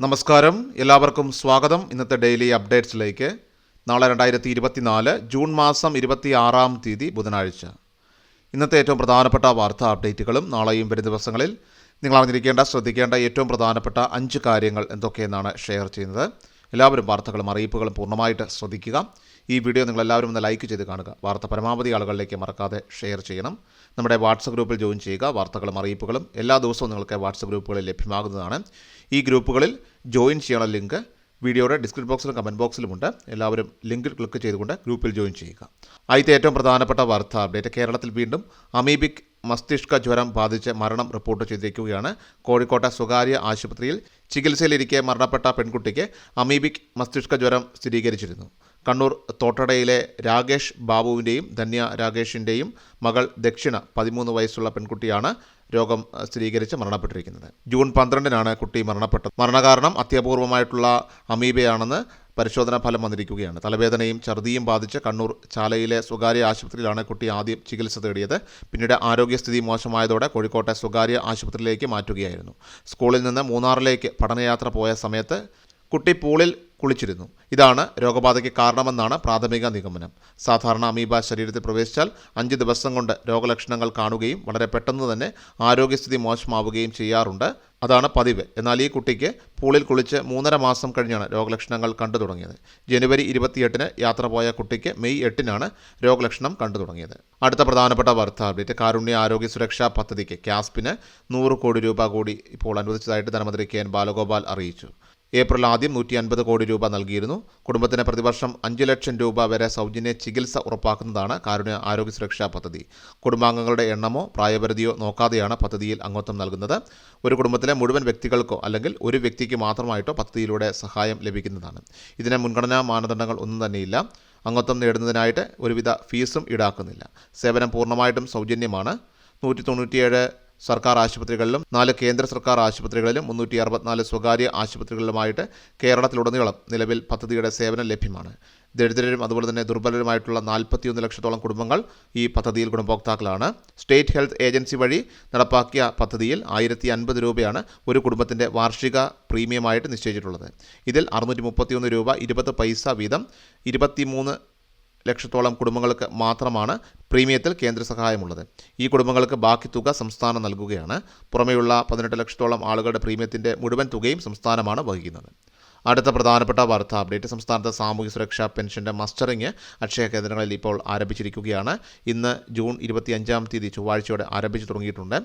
നമസ്കാരം, എല്ലാവർക്കും സ്വാഗതം. ഇന്നത്തെ ഡെയിലി അപ്ഡേറ്റ്സിലേക്ക്. നാളെ 2024 ജൂൺ മാസം 26-ാം തീയതി ബുധനാഴ്ച. ഇന്നത്തെ ഏറ്റവും പ്രധാനപ്പെട്ട വാർത്താ അപ്ഡേറ്റുകളും നാളെയും വരും ദിവസങ്ങളിൽ നിങ്ങൾ അറിഞ്ഞിരിക്കേണ്ട, ശ്രദ്ധിക്കേണ്ട ഏറ്റവും പ്രധാനപ്പെട്ട 5 കാര്യങ്ങൾ എന്തൊക്കെയെന്നാണ് ഷെയർ ചെയ്യുന്നത്. എല്ലാവരും വാർത്തകളും അറിയിപ്പുകളും പൂർണ്ണമായിട്ട് ശ്രദ്ധിക്കുക. ഈ വീഡിയോ നിങ്ങളെല്ലാവരും ഒന്ന് ലൈക്ക് ചെയ്ത് കാണുക. വാർത്ത പരമാവധി ആളുകളിലേക്ക് മറക്കാതെ ഷെയർ ചെയ്യണം. നമ്മുടെ വാട്സപ്പ് ഗ്രൂപ്പിൽ ജോയിൻ ചെയ്യുക. വാർത്തകളും അറിയിപ്പുകളും എല്ലാ ദിവസവും നിങ്ങൾക്ക് വാട്സപ്പ് ഗ്രൂപ്പുകളിൽ ലഭ്യമാകുന്നതാണ്. ഈ ഗ്രൂപ്പുകളിൽ ജോയിൻ ചെയ്യാനുള്ള ലിങ്ക് വീഡിയോയുടെ ഡിസ്ക്രിപ്ഷൻ ബോക്സിലും കമൻറ്റ് ബോക്സിലുമുണ്ട്. എല്ലാവരും ലിങ്കിൽ ക്ലിക്ക് ചെയ്തുകൊണ്ട് ഗ്രൂപ്പിൽ ജോയിൻ ചെയ്യുക. ആദ്യത്തെ ഏറ്റവും പ്രധാനപ്പെട്ട വാർത്താ അപ്ഡേറ്റ്. കേരളത്തിൽ വീണ്ടും അമീബിക് മസ്തിഷ്ക ജ്വരം ബാധിച്ച് മരണം റിപ്പോർട്ട് ചെയ്തിരിക്കുകയാണ്. കോഴിക്കോട്ടെ സ്വകാര്യ ആശുപത്രിയിൽ ചികിത്സയിലിരിക്കെ മരണപ്പെട്ട പെൺകുട്ടിക്ക് അമീബിക് മസ്തിഷ്ക ജ്വരം സ്ഥിരീകരിച്ചിരുന്നു. കണ്ണൂർ തോട്ടടയിലെ രാകേഷ് ബാബുവിൻ്റെയും ധന്യ രാകേഷിൻ്റെയും മകൾ ദക്ഷിണ 13 വയസ്സുള്ള പെൺകുട്ടിയാണ് രോഗം സ്ഥിരീകരിച്ച് മരണപ്പെട്ടിരിക്കുന്നത്. ജൂൺ 12-നാണ് കുട്ടി മരണപ്പെട്ടത്. മരണകാരണം അത്യപൂർവമായിട്ടുള്ള അമീബയാണെന്ന് പരിശോധനാ ഫലം വന്നിരിക്കുകയാണ്. തലവേദനയും ഛർദിയും ബാധിച്ച് കണ്ണൂർ ചാലയിലെ സ്വകാര്യ ആശുപത്രിയിലാണ് കുട്ടി ആദ്യം ചികിത്സ തേടിയത്. പിന്നീട് ആരോഗ്യസ്ഥിതി മോശമായതോടെ കോഴിക്കോട്ടെ സ്വകാര്യ ആശുപത്രിയിലേക്ക് മാറ്റുകയായിരുന്നു. സ്കൂളിൽ നിന്ന് മൂന്നാറിലേക്ക് പഠനയാത്ര പോയ സമയത്ത് കുട്ടി പൂളിൽ കുളിച്ചിരുന്നു. ഇതാണ് രോഗബാധയ്ക്ക് കാരണമെന്നാണ് പ്രാഥമിക നിഗമനം. സാധാരണ അമീബ ശരീരത്തിൽ പ്രവേശിച്ചാൽ 5 ദിവസം കൊണ്ട് രോഗലക്ഷണങ്ങൾ കാണുകയും വളരെ പെട്ടെന്ന് തന്നെ ആരോഗ്യസ്ഥിതി മോശമാവുകയും ചെയ്യാറുണ്ട്. അതാണ് പതിവ്. എന്നാൽ ഈ കുട്ടിക്ക് പൂളിൽ കുളിച്ച് 3.5 മാസം കഴിഞ്ഞാണ് രോഗലക്ഷണങ്ങൾ കണ്ടു തുടങ്ങിയത്. ജനുവരി 28-ന് യാത്ര പോയ കുട്ടിക്ക് മെയ് 8-നാണ് രോഗലക്ഷണം കണ്ടു തുടങ്ങിയത്. അടുത്ത പ്രധാനപ്പെട്ട വാർത്താ അപ്ഡേറ്റ്. കാരുണ്യ ആരോഗ്യ സുരക്ഷാ പദ്ധതിക്ക് ക്യാസ്പിന് 100 കോടി രൂപ കൂടി ഇപ്പോൾ അനുവദിച്ചതായിട്ട് ധനമന്ത്രി കെ എൻ ബാലഗോപാൽ അറിയിച്ചു. ഏപ്രിൽ ആദ്യം 150 കോടി രൂപ നൽകിയിരുന്നു. കുടുംബത്തിന് പ്രതിവർഷം 5 ലക്ഷം രൂപ വരെ സൗജന്യ ചികിത്സ ഉറപ്പാക്കുന്നതാണ് കാരുണ്യ ആരോഗ്യ സുരക്ഷാ പദ്ധതി. കുടുംബാംഗങ്ങളുടെ എണ്ണമോ പ്രായപരിധിയോ നോക്കാതെയാണ് പദ്ധതിയിൽ അംഗത്വം നൽകുന്നത്. ഒരു കുടുംബത്തിലെ മുഴുവൻ വ്യക്തികൾക്കോ അല്ലെങ്കിൽ ഒരു വ്യക്തിക്ക് മാത്രമായിട്ടോ പദ്ധതിയിലൂടെ സഹായം ലഭിക്കുന്നതാണ്. ഇതിന് മുൻഗണനാ മാനദണ്ഡങ്ങൾ ഒന്നും തന്നെയില്ല. അംഗത്വം നേടുന്നതിനായിട്ട് ഒരുവിധ ഫീസും ഈടാക്കുന്നില്ല. സേവനം പൂർണ്ണമായിട്ടും സൗജന്യമാണ്. 197 സർക്കാർ ആശുപത്രികളിലും 4 കേന്ദ്ര സർക്കാർ ആശുപത്രികളിലും 364 സ്വകാര്യ ആശുപത്രികളിലുമായിട്ട് കേരളത്തിലുടനീളം നിലവിൽ പദ്ധതിയുടെ സേവനം ലഭ്യമാണ്. ദരിദ്രരും അതുപോലെ തന്നെ ദുർബലരുമായിട്ടുള്ള 41 ലക്ഷത്തോളം കുടുംബങ്ങൾ ഈ പദ്ധതിയിൽ ഗുണഭോക്താക്കളാണ്. സ്റ്റേറ്റ് ഹെൽത്ത് ഏജൻസി വഴി നടപ്പാക്കിയ പദ്ധതിയിൽ 1050 രൂപയാണ് ഒരു കുടുംബത്തിൻ്റെ വാർഷിക പ്രീമിയമായിട്ട് നിശ്ചയിച്ചിട്ടുള്ളത്. ഇതിൽ 631 രൂപ 20 പൈസ വീതം 23 ലക്ഷത്തോളം കുടുംബങ്ങൾക്ക് മാത്രമാണ് പ്രീമിയത്തിൽ കേന്ദ്ര സഹായമുള്ളത്. ഈ കുടുംബങ്ങൾക്ക് ബാക്കി തുക സംസ്ഥാനം നൽകുകയാണ്. പുറമെയുള്ള 18 ലക്ഷത്തോളം ആളുകളുടെ പ്രീമിയത്തിൻ്റെ മുഴുവൻ തുകയും സംസ്ഥാനമാണ് വഹിക്കുന്നത്. അടുത്ത പ്രധാനപ്പെട്ട വാർത്താ അപ്ഡേറ്റ്. സംസ്ഥാനത്ത് സാമൂഹ്യ സുരക്ഷാ പെൻഷൻ്റെ മസ്റ്ററിങ് അക്ഷയ കേന്ദ്രങ്ങളിൽ ഇപ്പോൾ ആരംഭിച്ചിരിക്കുകയാണ്. ഇന്ന് ജൂൺ 25-ാം തീയതി ചൊവ്വാഴ്ചയോടെ ആരംഭിച്ചു തുടങ്ങിയിട്ടുണ്ട്.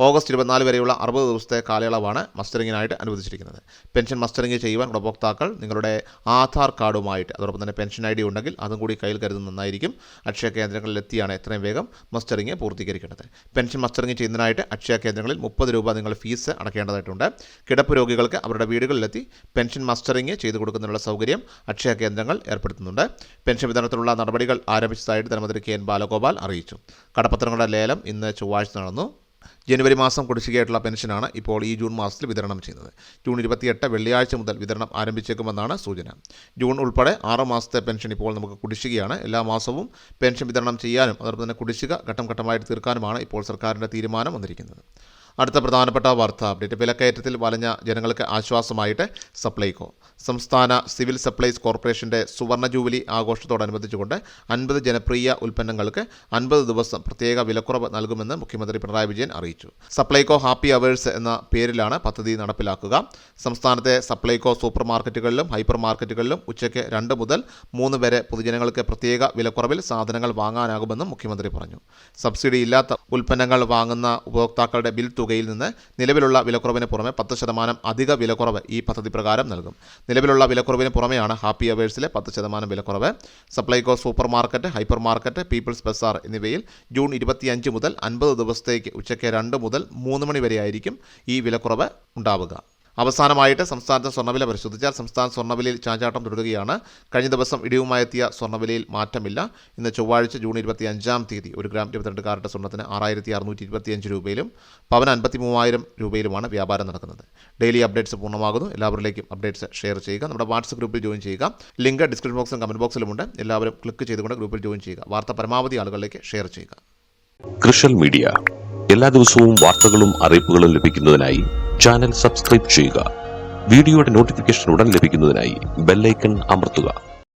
ഓഗസ്റ്റ് 24 വരെയുള്ള 60 ദിവസത്തെ കാലയളവാണ് മസ്റ്ററിങ്ങിനായിട്ട് അനുവദിച്ചിരിക്കുന്നത്. പെൻഷൻ മസ്റ്ററിങ് ചെയ്യുവാൻ ഉപഭോക്താക്കൾ നിങ്ങളുടെ ആധാർ കാർഡുമായിട്ട് അതോടൊപ്പം തന്നെ പെൻഷൻ ID ഉണ്ടെങ്കിൽ അതും കൂടി കയ്യിൽ കരുതുന്നത് നന്നായിരിക്കും. അക്ഷയ കേന്ദ്രങ്ങളിലെത്തിയാണ് എത്രയും വേഗം മസ്റ്ററിങ് പൂർത്തീകരിക്കേണ്ടത്. പെൻഷൻ മസ്റ്ററിങ് ചെയ്യുന്നതിനായിട്ട് അക്ഷയ കേന്ദ്രങ്ങളിൽ 30 രൂപ നിങ്ങൾ ഫീസ് അടയ്ക്കേണ്ടതായിട്ടുണ്ട്. കിടപ്പ് രോഗികൾക്ക് അവരുടെ വീടുകളിലെത്തി പെൻഷൻ മസ്റ്ററിങ് ചെയ്തു കൊടുക്കുന്നതിനുള്ള സൗകര്യം അക്ഷയ കേന്ദ്രങ്ങൾ ഏർപ്പെടുത്തുന്നുണ്ട്. പെൻഷൻ വിതരണത്തിനുള്ള നടപടികൾ ആരംഭിച്ചതായിട്ട് ധനമന്ത്രി കെ എൻ ബാലഗോപാൽ അറിയിച്ചു. കടപ്പത്രങ്ങളുടെ ലേലം ഇന്ന് ചൊവ്വാഴ്ച നടന്നു. ജനുവരി മാസം കുടിശ്ശികയായിട്ടുള്ള പെൻഷനാണ് ഇപ്പോൾ ഈ ജൂൺ മാസത്തിൽ വിതരണം ചെയ്യുന്നത്. ജൂൺ 28 വെള്ളിയാഴ്ച മുതൽ വിതരണം ആരംഭിച്ചേക്കുമെന്നാണ് സൂചന. ജൂൺ ഉൾപ്പെടെ 6 മാസത്തെ പെൻഷൻ ഇപ്പോൾ നമുക്ക് കുടിശ്ശികയാണ്. എല്ലാ മാസവും പെൻഷൻ വിതരണം ചെയ്യാനും അതോടൊപ്പം തന്നെ കുടിശ്ശിക ഘട്ടം ഘട്ടമായിട്ട് തീർക്കാനുമാണ് ഇപ്പോൾ സർക്കാരിൻ്റെ തീരുമാനം വന്നിരിക്കുന്നത്. അടുത്ത പ്രധാനപ്പെട്ട വാർത്താ അപ്ഡേറ്റ്. വിലക്കയറ്റത്തിൽ വലഞ്ഞ ജനങ്ങൾക്ക് ആശ്വാസമായിട്ട് സപ്ലൈകോ. സംസ്ഥാന സിവിൽ സപ്ലൈസ് കോർപ്പറേഷൻ്റെ സുവർണ ജൂബിലി ആഘോഷത്തോടനുബന്ധിച്ചുകൊണ്ട് 50 ജനപ്രിയ ഉൽപ്പന്നങ്ങൾക്ക് 50 ദിവസം പ്രത്യേക വിലക്കുറവ് നൽകുമെന്ന് മുഖ്യമന്ത്രി പിണറായി വിജയൻ അറിയിച്ചു. സപ്ലൈകോ ഹാപ്പി അവേഴ്സ് എന്ന പേരിലാണ് പദ്ധതി നടപ്പിലാക്കുക. സംസ്ഥാനത്തെ സപ്ലൈകോ സൂപ്പർ മാർക്കറ്റുകളിലും ഹൈപ്പർ മാർക്കറ്റുകളിലും ഉച്ചയ്ക്ക് 2 മുതൽ 3 വരെ പൊതുജനങ്ങൾക്ക് പ്രത്യേക വിലക്കുറവിൽ സാധനങ്ങൾ വാങ്ങാനാകുമെന്നും മുഖ്യമന്ത്രി പറഞ്ഞു. സബ്സിഡി ഇല്ലാത്ത ഉൽപ്പന്നങ്ങൾ വാങ്ങുന്ന ഉപഭോക്താക്കളുടെ ബിൽ തുകയിൽ നിന്ന് നിലവിലുള്ള വിലക്കുറവിന് പുറമെ 10% അധിക വിലക്കുറവ് ഈ പദ്ധതി പ്രകാരം നൽകും. നിലവിലുള്ള വിലക്കുറവിന് പുറമെയാണ് ഹാപ്പി അവേഴ്സിലെ 10% വിലക്കുറവ്. Supplyco super market, hyper market, people's Bazaar എന്നിവയിൽ ജൂൺ 25 മുതൽ 50 ദിവസത്തേക്ക് ഉച്ചയ്ക്ക് 2 മുതൽ 3 മണി വരെയായിരിക്കും ഈ വിലക്കുറവ് ഉണ്ടാവുക. അവസാനമായിട്ട് സംസ്ഥാനത്തെ സ്വർണ്ണവില പരിശോധിച്ചാൽ സംസ്ഥാന സ്വർണ്ണവിലയിൽ ചാഞ്ചാട്ടം തുടരുകയാണ്. കഴിഞ്ഞ ദിവസം ഇടിവുമായെത്തിയ സ്വർണ്ണവിലയിൽ മാറ്റമില്ല. ഇന്ന് ചൊവ്വാഴ്ച ജൂൺ 25-ാം തീയതി 1 ഗ്രാം 22 കാരറ്റ് സ്വർണ്ണത്തിന് 6625 രൂപയിലും പവന് 53,000 രൂപയിലുമാണ് വ്യാപാരം നടക്കുന്നത്. ഡെയിലി അപ്ഡേറ്റ്സ് പൂർണ്ണമാകുന്നു. എല്ലാവരിലേക്കും അപ്ഡേറ്റ്സ് ഷെയർ ചെയ്യുക. നമ്മുടെ വാട്സപ്പ് ഗ്രൂപ്പിൽ ജോയിൻ ചെയ്യുക. ലിങ്ക് ഡിസ്ക്രിപ്ഷൻ ബോക്സിലും കമൻറ്റ് ബോക്സിലുമുണ്ട്. എല്ലാവരും ക്ലിക്ക് ചെയ്തുകൊണ്ട് ഗ്രൂപ്പിൽ ജോയിൻ ചെയ്യുക. വാർത്ത പരമാവധി ആളുകളിലേക്ക് ഷെയർ ചെയ്യുക. കൃഷൽ മീഡിയ എല്ലാ ദിവസവും വാർത്തകളും അറിയിപ്പുകളും ലഭിക്കുന്നതിനായി ചാനൽ സബ്സ്ക്രൈബ് ചെയ്യുക. വീഡിയോയുടെ നോട്ടിഫിക്കേഷൻ ഉടൻ ലഭിക്കുന്നതിനായി ബെല്ലൈക്കൺ അമർത്തുക.